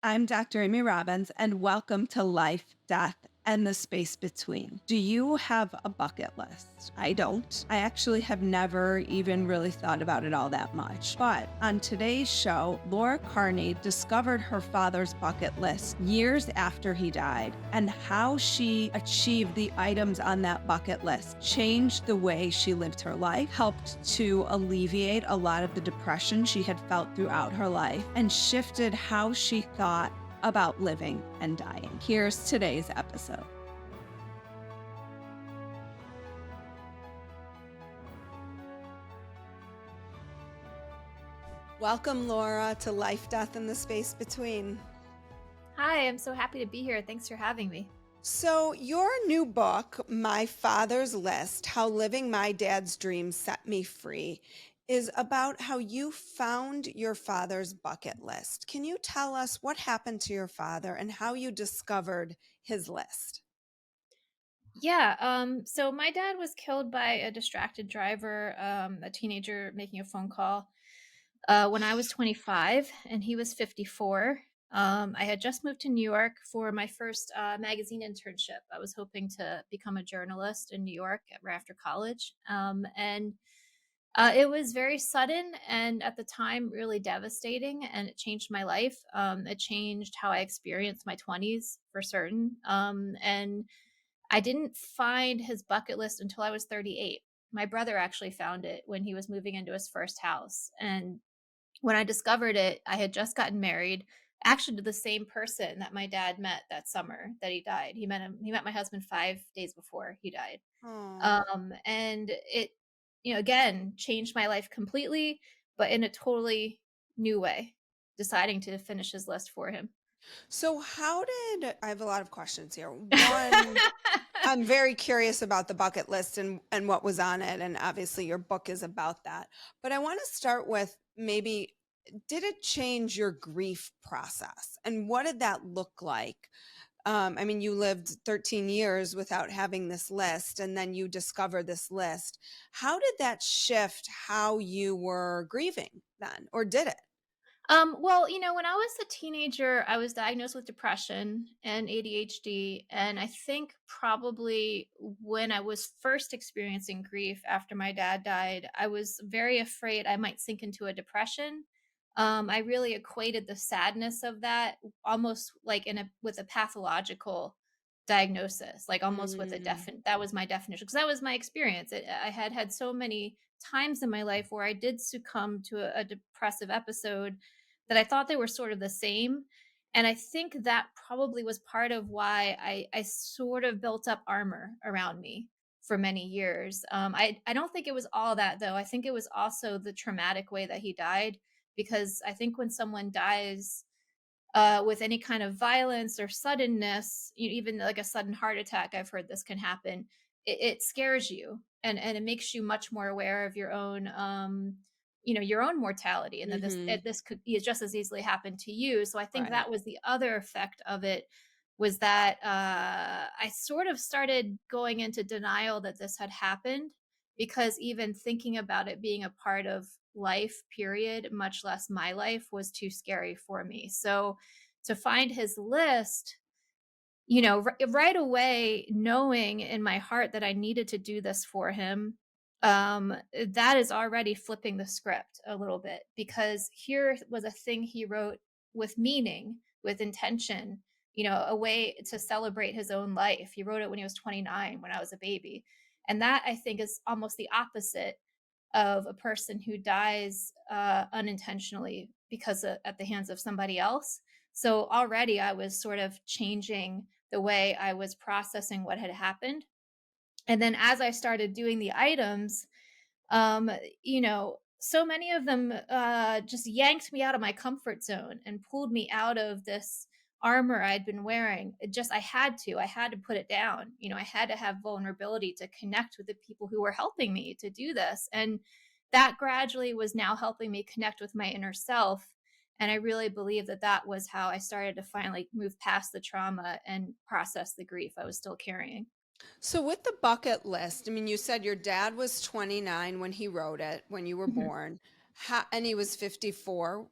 I'm Dr. Amy Robbins, and welcome to Life, Death, and the Space Between. Do you have a bucket list? I don't. I actually have never even really thought about it all that much. But on today's show, Laura Carney discovered her father's bucket list years after he died, and how she achieved the items on that bucket list changed the way she lived her life, helped to alleviate a lot of the depression she had felt throughout her life, and shifted how she thought about living and dying. Here's today's episode. Welcome, Laura, to Life, Death, and the Space Between. Hi, I'm so happy to be here. Thanks for having me. So, your new book, My Father's List: How Living My Dad's Dreams Set Me Free, is about how you found your father's bucket list. Can you tell us what happened to your father and how you discovered his list? So my dad was killed by a distracted driver, a teenager making a phone call when I was 25 and he was 54. I had just moved to New York for my first magazine internship. I was hoping to become a journalist in New York right after college. It was very sudden and at the time really devastating, and it changed my life. It changed how I experienced my 20s for certain. And I didn't find his bucket list until I was 38. My brother actually found it when he was moving into his first house. And when I discovered it, I had just gotten married, actually to the same person that my dad met that summer that he died. He met my husband 5 days before he died. Oh. And it, again, changed my life completely, but in a totally new way, deciding to finish his list for him. So, I have a lot of questions here. One, I'm very curious about the bucket list and what was on it. And obviously, your book is about that. But I want to start with maybe, did it change your grief process? And what did that look like? I mean, you lived 13 years without having this list, and then you discovered this list. How did that shift how you were grieving then, or did it? When I was a teenager, I was diagnosed with depression and ADHD. And I think probably when I was first experiencing grief after my dad died, I was very afraid I might sink into a depression. I really equated the sadness of that almost like with a pathological diagnosis, like almost with that was my definition, because that was my experience. I had had so many times in my life where I did succumb to a depressive episode that I thought they were sort of the same. And I think that probably was part of why I sort of built up armor around me for many years. I don't think it was all that, though. I think it was also the traumatic way that he died, because I think when someone dies with any kind of violence or suddenness, even like a sudden heart attack, I've heard this can happen. It scares you, and it makes you much more aware of your own mortality, and that Mm-hmm. this could just as easily happen to you. So I think Right. that was the other effect of it, was that I sort of started going into denial that this had happened, because even thinking about it being a part of life, period, much less my life, was too scary for me. So to find his list, right away, knowing in my heart that I needed to do this for him, that is already flipping the script a little bit, because here was a thing he wrote with meaning, with intention, a way to celebrate his own life. He wrote it when he was 29, when I was a baby. And that, I think, is almost the opposite of a person who dies unintentionally because at the hands of somebody else. So already I was sort of changing the way I was processing what had happened. And then as I started doing the items, um, so many of them just yanked me out of my comfort zone and pulled me out of this armor I'd been wearing. I had to put it down. I had to have vulnerability to connect with the people who were helping me to do this. And that gradually was now helping me connect with my inner self. And I really believe that that was how I started to finally move past the trauma and process the grief I was still carrying. So with the bucket list, I mean, you said your dad was 29 when he wrote it, when you were Mhm. born. and he was Yep.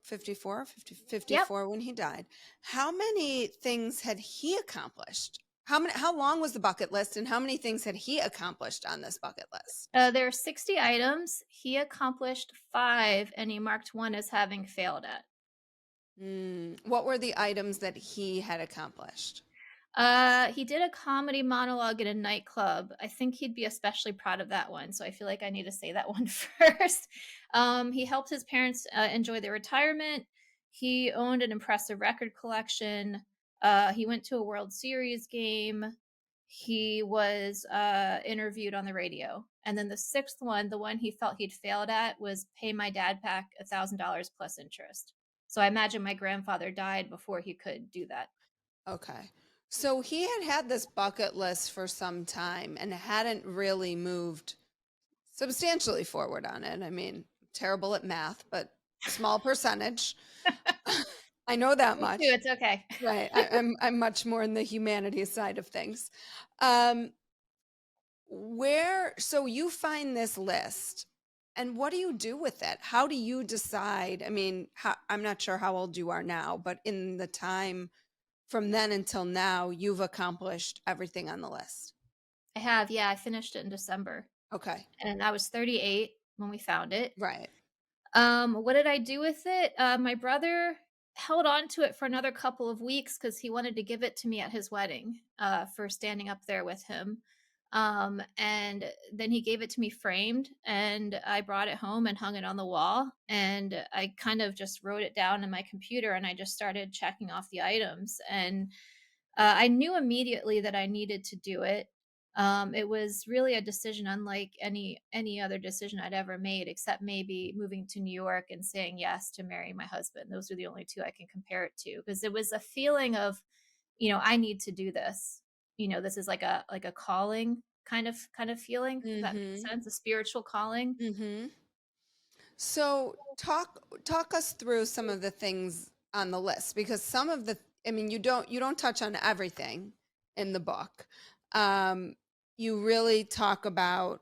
54 when he died. How many things had he accomplished? How long was the bucket list, and how many things had he accomplished on this bucket list? There are 60 items. He accomplished 5, and he marked one as having failed at. What were the items that he had accomplished? He did a comedy monologue in a nightclub. I think he'd be especially proud of that one, so I feel like I need to say that one first. He helped his parents enjoy their retirement. He owned an impressive record collection. He went to a World Series game. He was interviewed on the radio. And then the sixth one, the one he felt he'd failed at, was pay my dad back $1,000 plus interest. So I imagine my grandfather died before he could do that. Okay. So he had this bucket list for some time and hadn't really moved substantially forward on it. I mean, terrible at math, but small percentage. I know that Me too, much. it's okay. Right. I'm much more in the humanities side of things. Um, so you find this list, and what do you do with it? How do you decide? I mean, I'm not sure how old you are now, but in the time from then until now, you've accomplished everything on the list. I have, yeah, I finished it in December, Okay. and I was 38 when we found it. Right. What did I do with it? My brother held on to it for another couple of weeks because he wanted to give it to me at his wedding, for standing up there with him. And then he gave it to me framed, and I brought it home and hung it on the wall. And I kind of just wrote it down in my computer, and I just started checking off the items. And I knew immediately that I needed to do it. It was really a decision unlike any other decision I'd ever made, except maybe moving to New York and saying yes to marry my husband. Those are the only two I can compare it to, because it was a feeling of, I need to do this. This is like a calling kind of feeling. If that makes Mm-hmm. sense, a spiritual calling. Mm-hmm. So talk us through some of the things on the list, because some of the, I mean, you don't touch on everything in the book. Um, you really talk about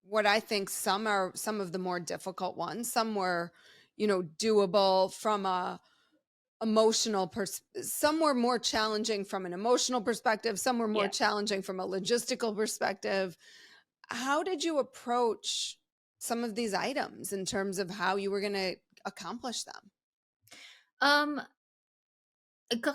what I think some are some of the more difficult ones. Some were, doable from a some were more challenging from an emotional perspective, some were more Yeah. challenging from a logistical perspective. How did you approach some of these items in terms of how you were going to accomplish them? Um,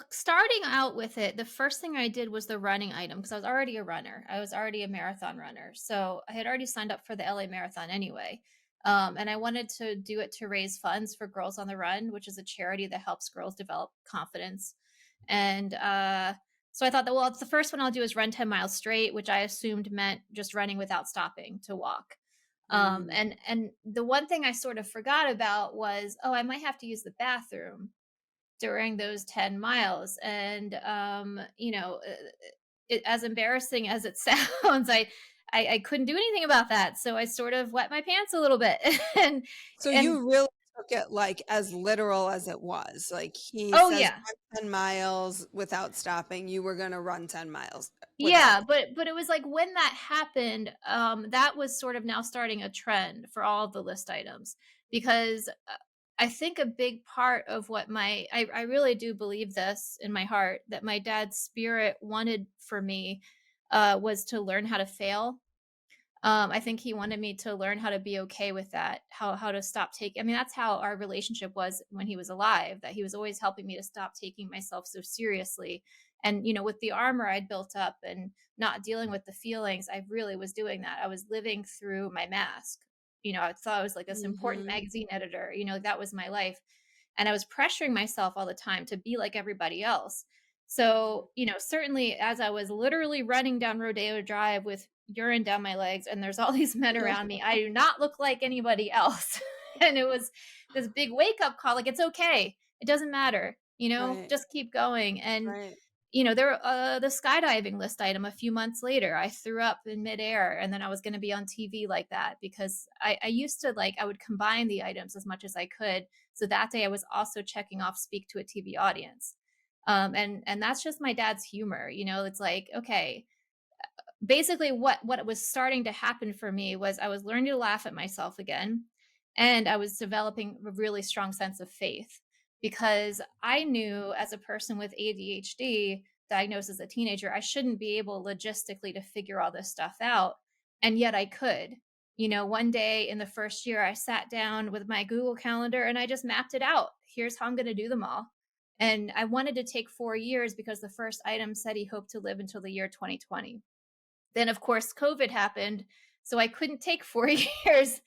Starting out with it, the first thing I did was the running item because I was already a runner. I was already a marathon runner. So I had already signed up for the LA Marathon anyway. And I wanted to do it to raise funds for Girls on the Run, which is a charity that helps girls develop confidence. And so I thought that, well, it's the first one I'll do is run 10 miles straight, which I assumed meant just running without stopping to walk. Mm, And the one thing I sort of forgot about was, oh, I might have to use the bathroom during those 10 miles. And, as embarrassing as it sounds, I couldn't do anything about that. So I sort of wet my pants a little bit. and, so and you really took it like as literal as it was. Like he oh, says yeah. run 10 miles without stopping, you were going to run 10 miles without. Yeah, but it was like when that happened, that was sort of now starting a trend for all of the list items because I think a big part of what I really do believe this in my heart that my dad's spirit wanted for me was to learn how to fail. I think he wanted me to learn how to be okay with that, how to stop taking. I mean, that's how our relationship was when he was alive. That he was always helping me to stop taking myself so seriously. And with the armor I'd built up and not dealing with the feelings, I really was doing that. I was living through my mask. I thought I was like this important Mm-hmm. magazine editor. That was my life, and I was pressuring myself all the time to be like everybody else. So, certainly as I was literally running down Rodeo Drive with urine down my legs and there's all these men around me, I do not look like anybody else. And it was this big wake up call like, it's okay. It doesn't matter, Right. just keep going. And, Right. there the skydiving list item a few months later, I threw up in midair and then I was going to be on TV like that because I used to I would combine the items as much as I could. So that day I was also checking off speak to a TV audience. And that's just my dad's humor. It's like, okay, basically what was starting to happen for me was I was learning to laugh at myself again. And I was developing a really strong sense of faith because I knew as a person with ADHD, diagnosed as a teenager, I shouldn't be able logistically to figure all this stuff out. And yet I could. One day in the first year, I sat down with my Google Calendar and I just mapped it out. Here's how I'm going to do them all. And I wanted to take 4 years because the first item said he hoped to live until the year 2020. Then, of course, COVID happened. So I couldn't take 4 years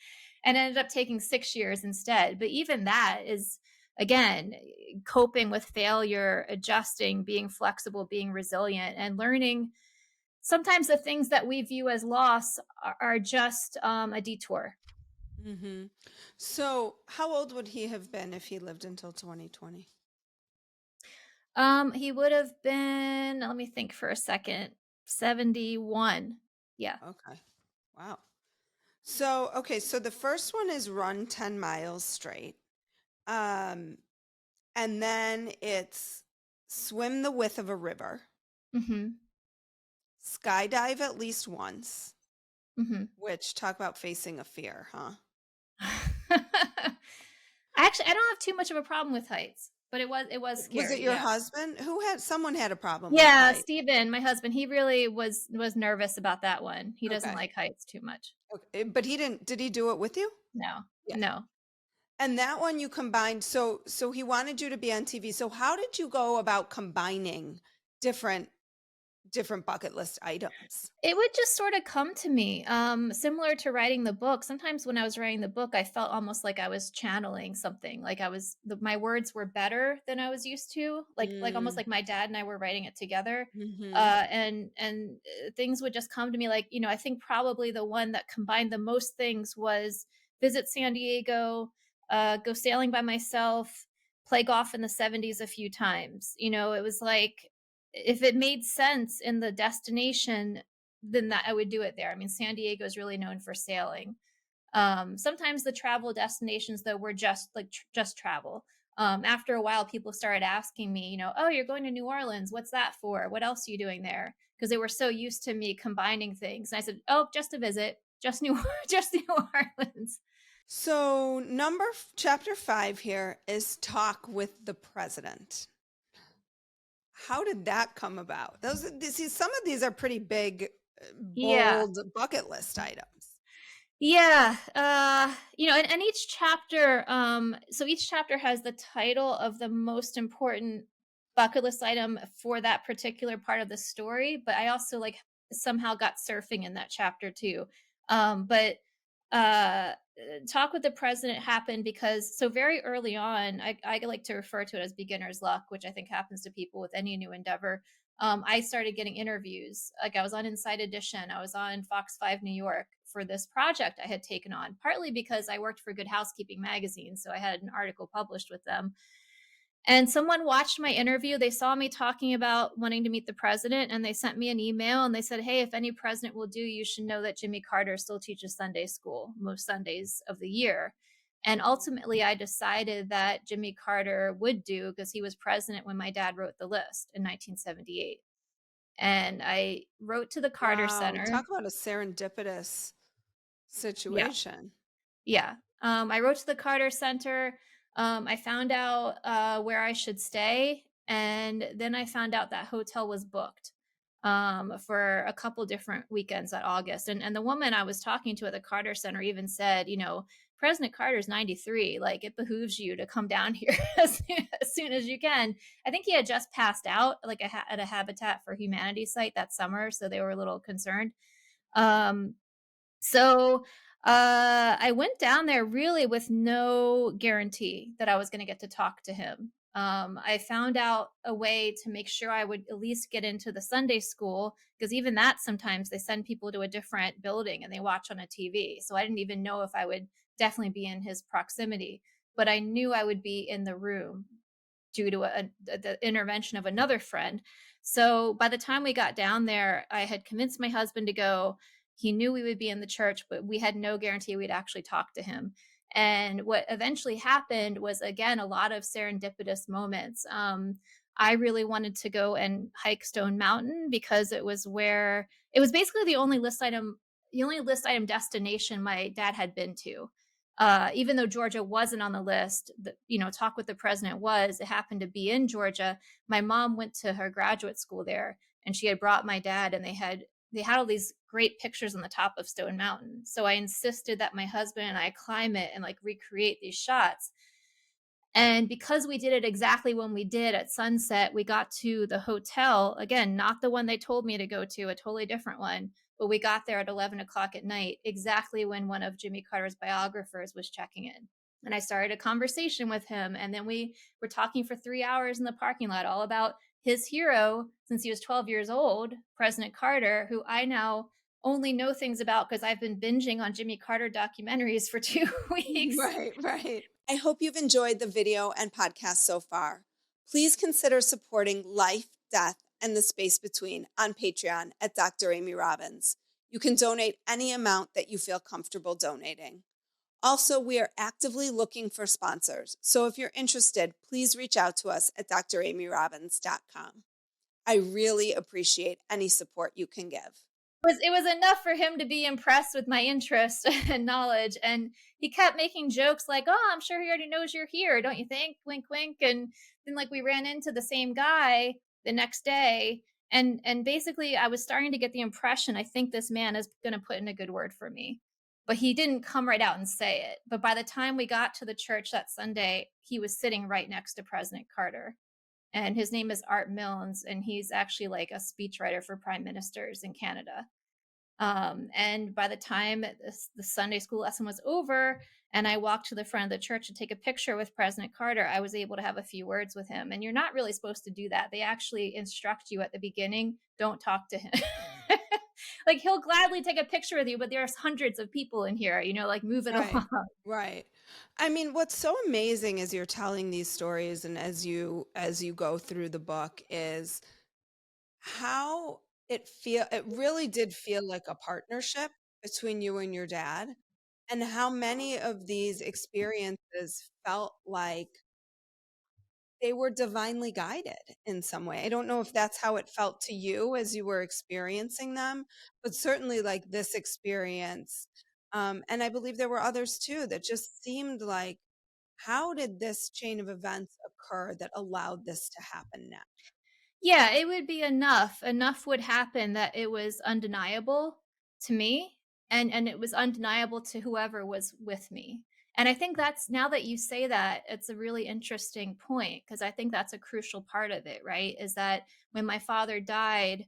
and ended up taking 6 years instead. But even that is, again, coping with failure, adjusting, being flexible, being resilient, and learning sometimes the things that we view as loss are just a detour. Mm-hmm. So, how old would he have been if he lived until 2020? He would have been, let me think for a second, 71. Yeah. Okay. Wow. So, okay, so the first one is run 10 miles straight. Um, and then it's swim the width of a river, Mm-hmm. skydive at least once, Mm-hmm. which talk about facing a fear, huh? I don't have too much of a problem with heights, but it was Was it scary. your Yeah. husband? Someone had a problem with Yeah, height. Steven, my husband, he really was nervous about that one. He doesn't Okay. like heights too much. Okay. But did he do it with you? No. Yeah. No. And that one you combined, so he wanted you to be on TV. So how did you go about combining different bucket list items? It would just sort of come to me, similar to writing the book. Sometimes when I was writing the book, I felt almost like I was channeling something. Like my words were better than I was used to. Like almost Mm, like my dad and I were writing it together. mhm. Things would just come to me. Like, I think probably the one that combined the most things was visit San Diego, go sailing by myself, play golf in the 70s a few times. It was like if it made sense in the destination, then that I would do it there. I mean, San Diego is really known for sailing. Sometimes the travel destinations though were just like just travel. After a while, people started asking me, oh, you're going to New Orleans. What's that for? What else are you doing there? Because they were so used to me combining things. And I said, oh, just a visit, just just New Orleans. So chapter 5 here is talk with the president. How did that come about? See, some of these are pretty big, Yeah. bold bucket list items. Yeah, and each chapter, so each chapter has the title of the most important bucket list item for that particular part of the story, but I also like somehow got surfing in that chapter too. But uh Talk with the president happened because so very early on, I like to refer to it as beginner's luck, which I think happens to people with any new endeavor. I started getting interviews. Like I was on Inside Edition, I was on Fox 5 New York for this project I had taken on, partly because I worked for Good Housekeeping magazine. So I had an article published with them. And someone watched my interview. They saw me talking about wanting to meet the president, and they sent me an email and they said, hey, if any president will do, you should know that Jimmy Carter still teaches Sunday school most Sundays of the year. And ultimately, I decided that Jimmy Carter would do because he was president when my dad wrote the list in 1978. And I wrote to the Carter Wow, Center. talk about a serendipitous Yeah. situation. Yeah. I wrote to the Carter Center. I found out where I should stay. And then I found out that hotel was booked for a couple different weekends that August. And the woman I was talking to at the Carter Center even said, President Carter's 93. Like, it behooves you to come down here as soon as you can. I think he had just passed out like at a Habitat for Humanity site that summer. So they were a little concerned. Um, so I went down there really with no guarantee that I was going to get to talk to him. I found out a way to make sure I would at least get into the Sunday school, because even that sometimes they send people to a different building and they watch on a TV. So I didn't even know if I would definitely be in his proximity, but I knew I would be in the room due to the intervention of another friend. So by the time we got down there, I had convinced my husband to go. He knew we would be in the church, but we had no guarantee we'd actually talk to him. And what eventually happened was, again, a lot of serendipitous moments. I really wanted to go and hike Stone Mountain because it was basically the only list item destination my dad had been to. Even though Georgia wasn't on the list, Talk with the President was, it happened to be in Georgia. My mom went to her graduate school there, and she had brought my dad, and they had all these great pictures on the top of Stone Mountain. So I insisted that my husband and I climb it and like recreate these shots. And because we did it exactly when we did at sunset, we got to the hotel, again, not the one they told me to go to, a totally different one. But we got there at 11 o'clock at night, exactly when one of Jimmy Carter's biographers was checking in. And I started a conversation with him. And then we were talking for 3 hours in the parking lot, all about his hero since he was 12 years old, President Carter, who I now only know things about because I've been binging on Jimmy Carter documentaries for 2 weeks. Right, right. I hope you've enjoyed the video and podcast so far. Please consider supporting Life, Death, and the Space Between on Patreon at Dr. Amy Robbins. You can donate any amount that you feel comfortable donating. Also, we are actively looking for sponsors, so if you're interested, please reach out to us at dramyrobbins.com. I really appreciate any support you can give. It was enough for him to be impressed with my interest and knowledge. And he kept making jokes like, "Oh, I'm sure he already knows you're here, don't you think?" Wink, wink. And then like we ran into the same guy the next day. And basically I was starting to get the impression, I think this man is going to put in a good word for me. But he didn't come right out and say it. But by the time we got to the church that Sunday, he was sitting right next to President Carter. And his name is Art Milnes, and he's actually like a speechwriter for prime ministers in Canada. And by the time the Sunday school lesson was over and I walked to the front of the church to take a picture with President Carter, I was able to have a few words with him. And you're not really supposed to do that. They actually instruct you at the beginning, don't talk to him. Like he'll gladly take a picture with you, but there's hundreds of people in here, like move it Right, along. right. I mean, what's so amazing as you're telling these stories and as you go through the book is how it really did feel like a partnership between you and your dad, and how many of these experiences felt like they were divinely guided in some way. I don't know if that's how it felt to you as you were experiencing them, but certainly like this experience. And I believe there were others too that just seemed like, how did this chain of events occur that allowed this to happen now? Yeah, it would be enough. Enough would happen that it was undeniable to me, and it was undeniable to whoever was with me. And I think that's, now that you say that, it's a really interesting point because I think that's a crucial part of it, right? Is that when my father died,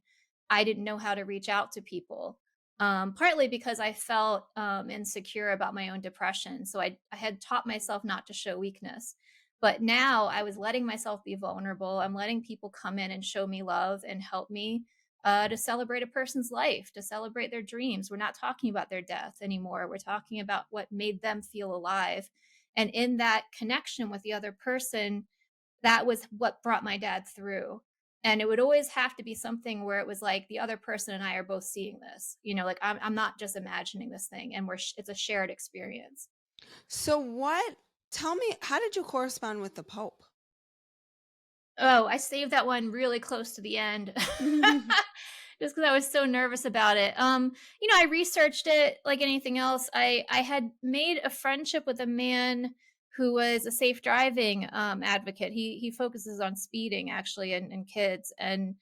I didn't know how to reach out to people. Partly because I felt insecure about my own depression. So I had taught myself not to show weakness. But now I was letting myself be vulnerable. I'm letting people come in and show me love and help me to celebrate a person's life, to celebrate their dreams. We're not talking about their death anymore. We're talking about what made them feel alive. And in that connection with the other person, that was what brought my dad through. And it would always have to be something where it was like the other person and I are both seeing this, like I'm not just imagining this thing, and it's a shared experience. So tell me, how did you correspond with the Pope? Oh, I saved that one really close to the end. Just because I was so nervous about it. I researched it like anything else. I had made a friendship with a man who was a safe driving advocate. He focuses on speeding actually and kids. And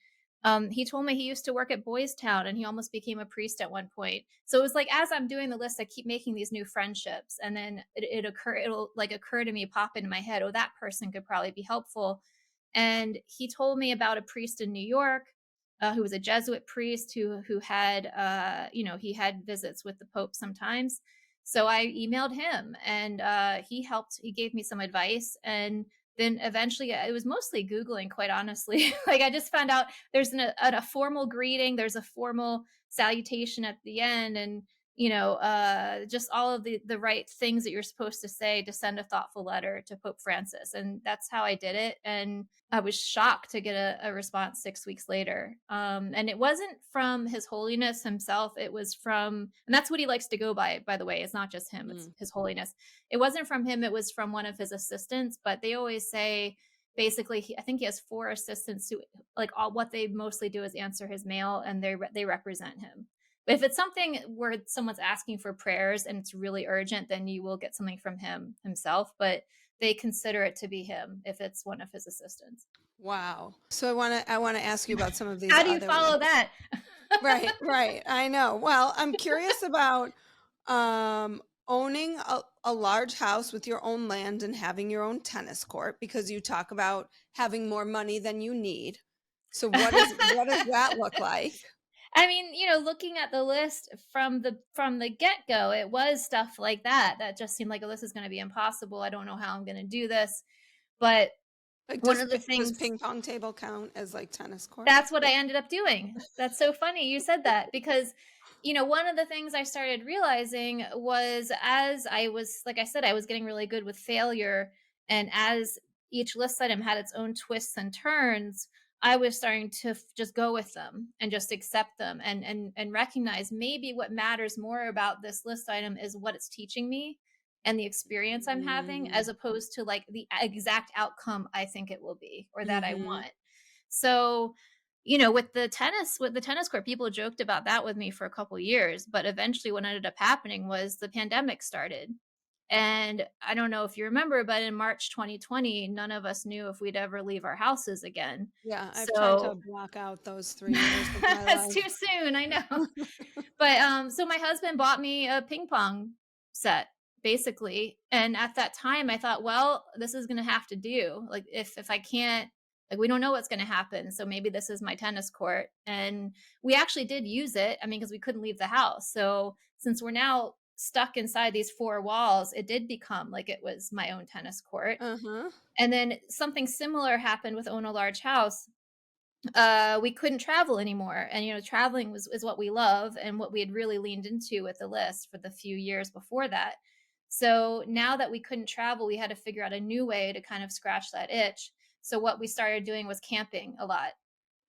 he told me he used to work at Boys Town and he almost became a priest at one point. So it was like, as I'm doing the list, I keep making these new friendships, and then it'll like occur to me, pop into my head, oh, that person could probably be helpful. And he told me about a priest in New York who was a Jesuit priest who had he had visits with the Pope sometimes. So I emailed him, and he helped. He gave me some advice, and then eventually it was mostly Googling, quite honestly. Like I just found out there's a formal greeting, there's a formal salutation at the end, and just all of the right things that you're supposed to say to send a thoughtful letter to Pope Francis. And that's how I did it. And I was shocked to get a response 6 weeks later. And it wasn't from His Holiness himself. It was from, and that's what he likes to go by the way. It's not just him, it's His Holiness. It wasn't from him. It was from one of his assistants, but they always say, basically, I think he has 4 assistants who, like, all what they mostly do is answer his mail, and they represent him. If it's something where someone's asking for prayers and it's really urgent, then you will get something from him himself, but they consider it to be him if it's one of his assistants. Wow. So I want to ask you about some of these How do you other follow lists. that? Right, right. I know. Well, I'm curious about owning a large house with your own land and having your own tennis court, because you talk about having more money than you need. So what does that look like? I mean, looking at the list from the get-go, it was stuff like that that just seemed like, "Oh, this is gonna be impossible. I don't know how I'm gonna do this." But Like one does of the does things ping pong table count as like tennis court? that's what I ended up doing. That's so funny you said that because, one of the things I started realizing was as I was, like I said, I was getting really good with failure. And as each list item had its own twists and turns, I was starting to just go with them and just accept them and recognize maybe what matters more about this list item is what it's teaching me and the experience I'm having, Mm, as opposed to like the exact outcome I think it will be or that I mm-hmm. want. So, with the tennis court, people joked about that with me for a couple years, but eventually what ended up happening was the pandemic started. And I don't know if you remember, but in March 2020, none of us knew if we'd ever leave our houses again. Yeah, I've tried to So block out those 3 years of my it's too life. soon, I know. But so my husband bought me a ping pong set basically, and at that time I thought, well, this is going to have to do. Like if I can't, like, we don't know what's going to happen, so maybe this is my tennis court. And we actually did use it. I mean, because we couldn't leave the house. So since we're now stuck inside these four walls, it did become like it was my own tennis court. Uh-huh. And then something similar happened with Own a Large House. We couldn't travel anymore, and traveling was is what we love and what we had really leaned into with the list for the few years before that. So now that we couldn't travel, we had to figure out a new way to kind of scratch that itch. So what we started doing was camping a lot.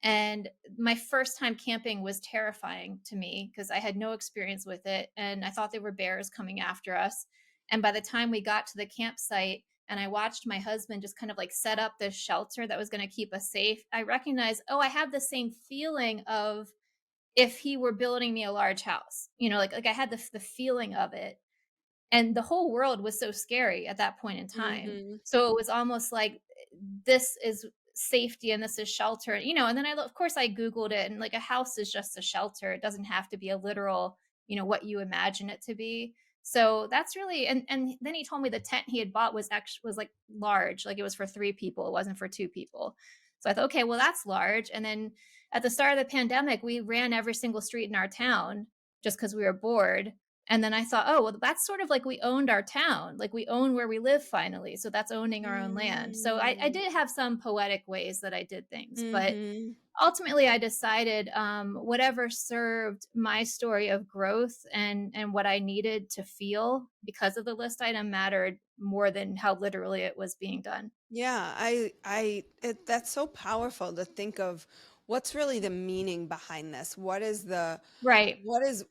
And my first time camping was terrifying to me because I had no experience with it. And I thought there were bears coming after us. And by the time we got to the campsite and I watched my husband just kind of like set up this shelter that was going to keep us safe, I recognized, oh, I have the same feeling of if he were building me a large house, like I had the feeling of it. And the whole world was so scary at that point in time. Mm-hmm. So it was almost like this is safety and this is shelter, and then of course I Googled it, and like a house is just a shelter. It doesn't have to be a literal, what you imagine it to be. So that's really, and then he told me the tent he had bought was like large, like it was for 3 people. It wasn't for 2 people. So I thought, okay, well, that's large. And then at the start of the pandemic, we ran every single street in our town just because we were bored. And then I thought, oh, well, that's sort of like we owned our town, like we own where we live finally. So that's owning our own land. So I Mm, did have some poetic ways that I did things, but mm-hmm. ultimately I decided whatever served my story of growth and what I needed to feel because of the list item mattered more than how literally it was being done. Yeah, that's so powerful to think of what's really the meaning behind this. Right. What is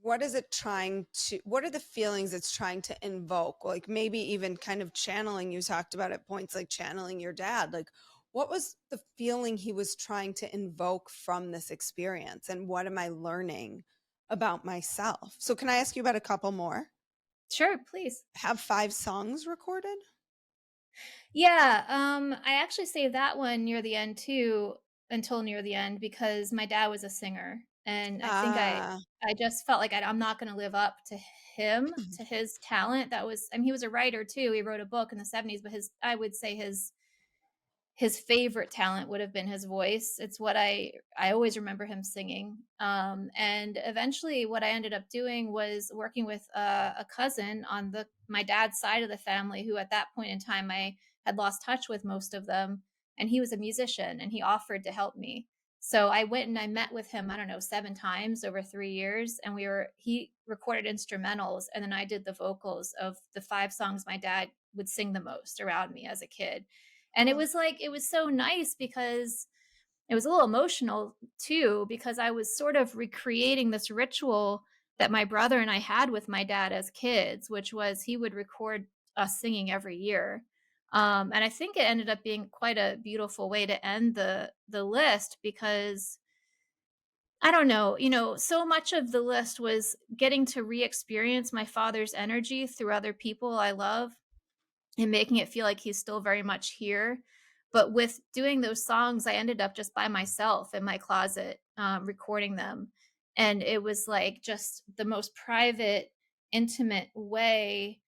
what are the feelings it's trying to invoke? Like maybe even kind of channeling, you talked about at points like channeling your dad. Like what was the feeling he was trying to invoke from this experience? And what am I learning about myself? So can I ask you about a couple more? Sure, please. Have 5 songs recorded? Yeah, I actually saved that one near the end too, until near the end because my dad was a singer, and I think I Ah, I just felt like I'm not going to live up to him, to his talent. I mean, he was a writer too. He wrote a book in the 70s, but I would say his favorite talent would have been his voice. It's what I always remember him singing. And eventually, what I ended up doing was working with a cousin on the my dad's side of the family, who at that point in time I had lost touch with most of them, and he was a musician, and he offered to help me. So I went and I met with him, I don't know, 7 times over 3 years, and he recorded instrumentals, and then I did the vocals of the 5 songs my dad would sing the most around me as a kid. And oh, it was so nice because it was a little emotional too, because I was sort of recreating this ritual that my brother and I had with my dad as kids, which was he would record us singing every year. And I think it ended up being quite a beautiful way to end the list because I don't know, so much of the list was getting to re-experience my father's energy through other people I love and making it feel like he's still very much here. But with doing those songs, I ended up just by myself in my closet, recording them. And it was like just the most private, intimate way.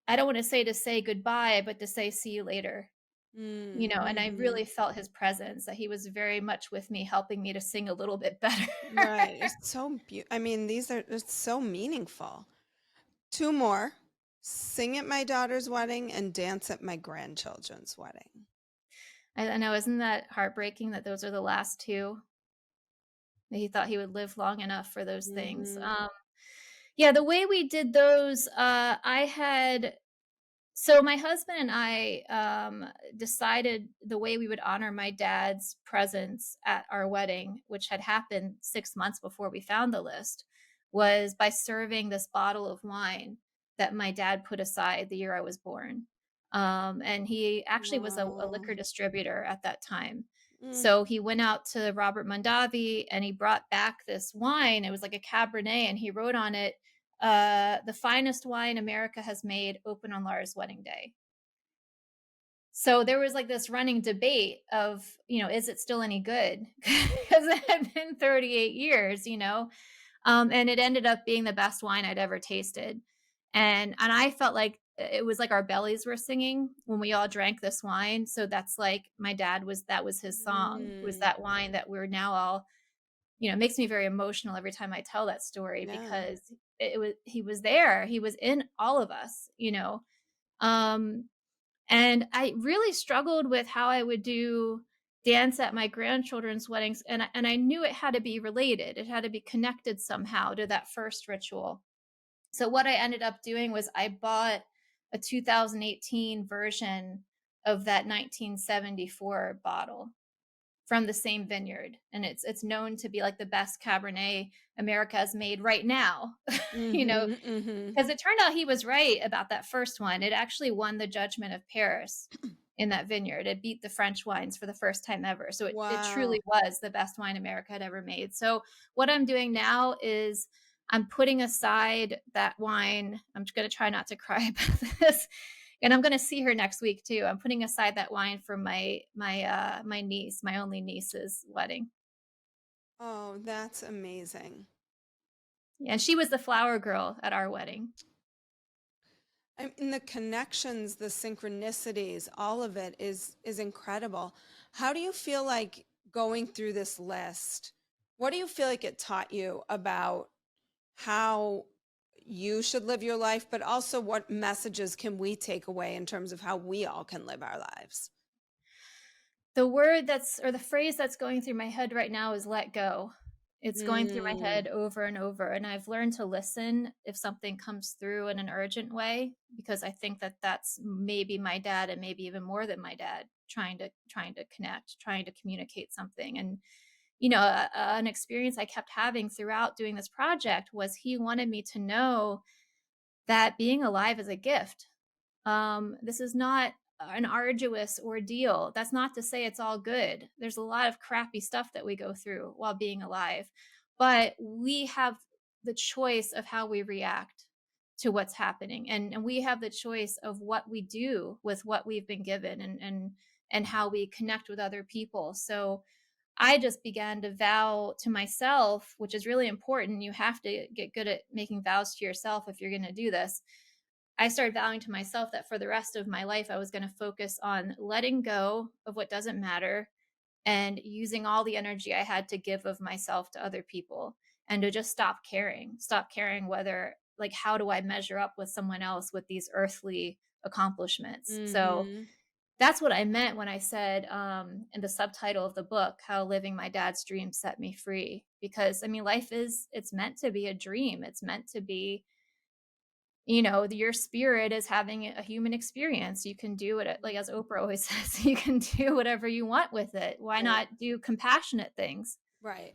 I don't want to say goodbye, but to say see you later. And I Mm-hmm. really felt his presence, that he was very much with me, helping me to sing a little bit better. Right. It's so I mean, these are it's so meaningful. Two more. Sing at my daughter's wedding and dance at my grandchildren's wedding. I know, isn't that heartbreaking that those are the last two? That he thought he would live long enough for those things. Mm-hmm. Yeah, the way we did those, I had so my husband and I decided the way we would honor my dad's presence at our wedding, which had happened 6 months before we found the list, was by serving this bottle of wine that my dad put aside the year I was born. And he actually was a Wow. liquor distributor at that time. Mm. So he went out to Robert Mondavi and he brought back this wine. It was like a Cabernet, and he wrote on it, the finest wine America has made, open on Laura's wedding day. So there was like this running debate of, is it still any good? Because it had been 38 years, and it ended up being the best wine I'd ever tasted. And I felt like it was like our bellies were singing when we all drank this wine. So that's like my dad was that was his song. It was Mm. that wine that we're now all, it makes me very emotional every time I tell that story, Yeah. because he was there. He was in all of us. Um and I really struggled with how I would do dance at my grandchildren's weddings, and I knew it had to be related. It had to be connected somehow to that first ritual. So what I ended up doing was I bought a 2018 version of that 1974 bottle from the same vineyard, and it's known to be like the best Cabernet America has made right now. you know Mm-hmm. Mm-hmm. because it turned out he was right about that first one. It actually won the judgment of Paris in that vineyard. It beat the French wines for the first time ever. So it Wow. truly was the best wine America had ever made. So what I'm doing now is I'm putting aside that wine. I'm going to try not to cry about this. And I'm going to see her next week too. I'm putting aside that wine for my niece, my only niece's wedding. Oh, that's amazing. And she was the flower girl at our wedding. I mean, the connections, the synchronicities, all of it is incredible. How do you feel like going through this list? What do you feel like it taught you about how you should live your life, but also what messages can we take away in terms of how we all can live our lives? The phrase that's going through my head right now is let go. It's going through my Mm, head over and over. And I've learned to listen if something comes through in an urgent way, because I think that that's maybe my dad, and maybe even more than my dad, trying to connect, trying to communicate something. And an experience I kept having throughout doing this project was he wanted me to know that being alive is a gift. This is not an arduous ordeal. That's not to say it's all good. There's a lot of crappy stuff that we go through while being alive, but we have the choice of how we react to what's happening, and we have the choice of what we do with what we've been given, and how we connect with other people. So I just began to vow to myself, which is really important. You have to get good at making vows to yourself if you're going to do this. I started vowing to myself that for the rest of my life, I was going to focus on letting go of what doesn't matter and using all the energy I had to give of myself to other people, and to just stop caring whether, like, how do I measure up with someone else with these earthly accomplishments. So mm-hmm. that's what I meant when I said, in the subtitle of the book, how living my dad's dream set me free. Because I mean, it's meant to be a dream. It's meant to be, your spirit is having a human experience. You can do it, like as Oprah always says, you can do whatever you want with it. Why Right, not do compassionate things? right,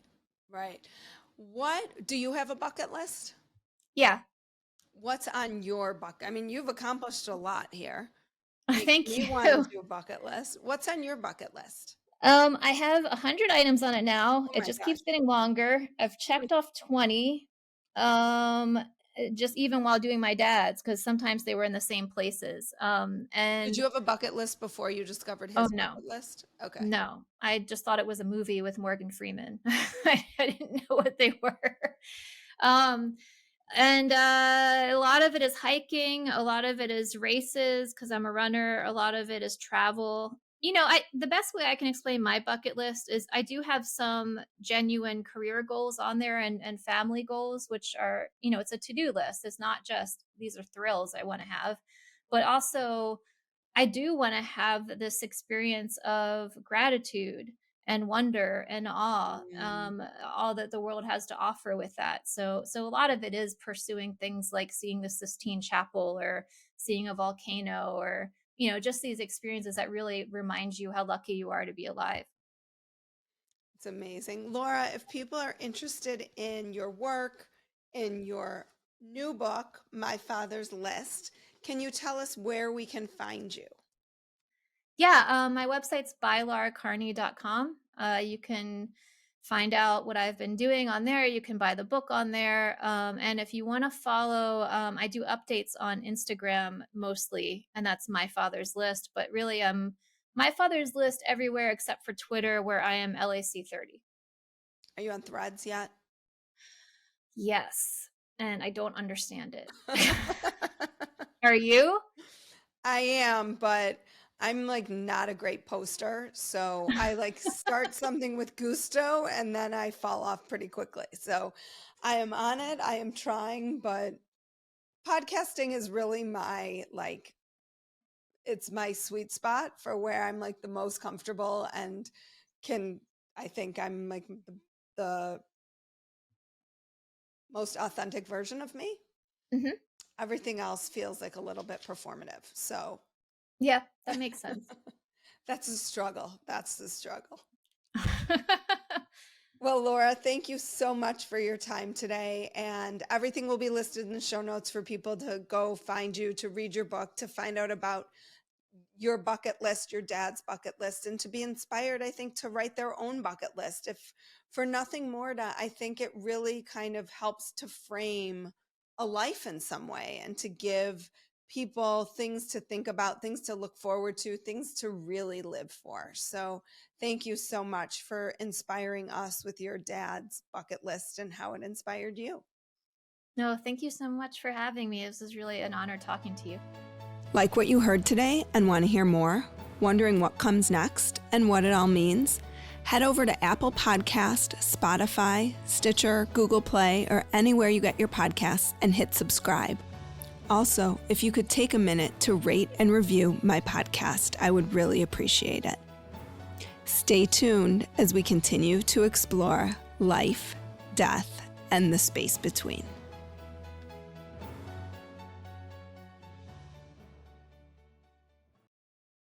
right. What do you have a bucket list? Yeah. What's on your bucket? I mean, you've accomplished a lot here. Makes Thank me want to you. do a bucket list. What's on your bucket list? I have 100 items on it now. Oh It my just gosh. keeps getting longer. I've checked off 20. Um, just even while doing my dad's, because sometimes they were in the same places. Did And you have a bucket list before you discovered oh his no, bucket list? Okay. no, I just thought it was a movie with Morgan Freeman. I didn't know what they were. Um, and a lot of it is hiking, a lot of it is races because I'm a runner, a lot of it is travel. I the best way I can explain my bucket list is I do have some genuine career goals on there and family goals, which are, it's a to-do list. It's not just these are thrills I want to have, but also I do want to have this experience of gratitude and wonder and awe, Mm. all that the world has to offer with that. So a lot of it is pursuing things like seeing the Sistine Chapel or seeing a volcano or just these experiences that really remind you how lucky you are to be alive. It's amazing. Laura, if people are interested in your work, in your new book, My Father's List, can you tell us where we can find you? Yeah, my website's bylauracarney.com. You can find out what I've been doing on there. You can buy the book on there. And if you want to follow, I do updates on Instagram mostly, and that's My Father's List. But really, My Father's List everywhere except for Twitter, where I am LAC30. Are you on Threads yet? Yes, and I don't understand it. Are you? I am, but I'm like not a great poster. So I like start something with gusto and then I fall off pretty quickly. So I am on it. I am trying, but podcasting is really my like it's my sweet spot for where I'm like the most comfortable and can I think I'm like the most authentic version of me. Hmm. Everything else feels like a little bit performative. So Yeah, that makes sense. that's a struggle. That's the struggle. Well, Laura, thank you so much for your time today. And everything will be listed in the show notes for people to go find you, to read your book, to find out about your bucket list, your dad's bucket list, and to be inspired, I think, to write their own bucket list. If for nothing more, I think it really kind of helps to frame a life in some way and to give people things to think about, things to look forward to, things to really live for. So thank you so much for inspiring us with your dad's bucket list and how it inspired you. No, thank you so much for having me. This is really an honor talking to you. Like what you heard today and want to hear more? Wondering what comes next and what it all means? Head over to Apple Podcast, Spotify, Stitcher, Google Play, or anywhere you get your podcasts and hit subscribe. Also, if you could take a minute to rate and review my podcast, I would really appreciate it. Stay tuned as we continue to explore life, death, and the space between.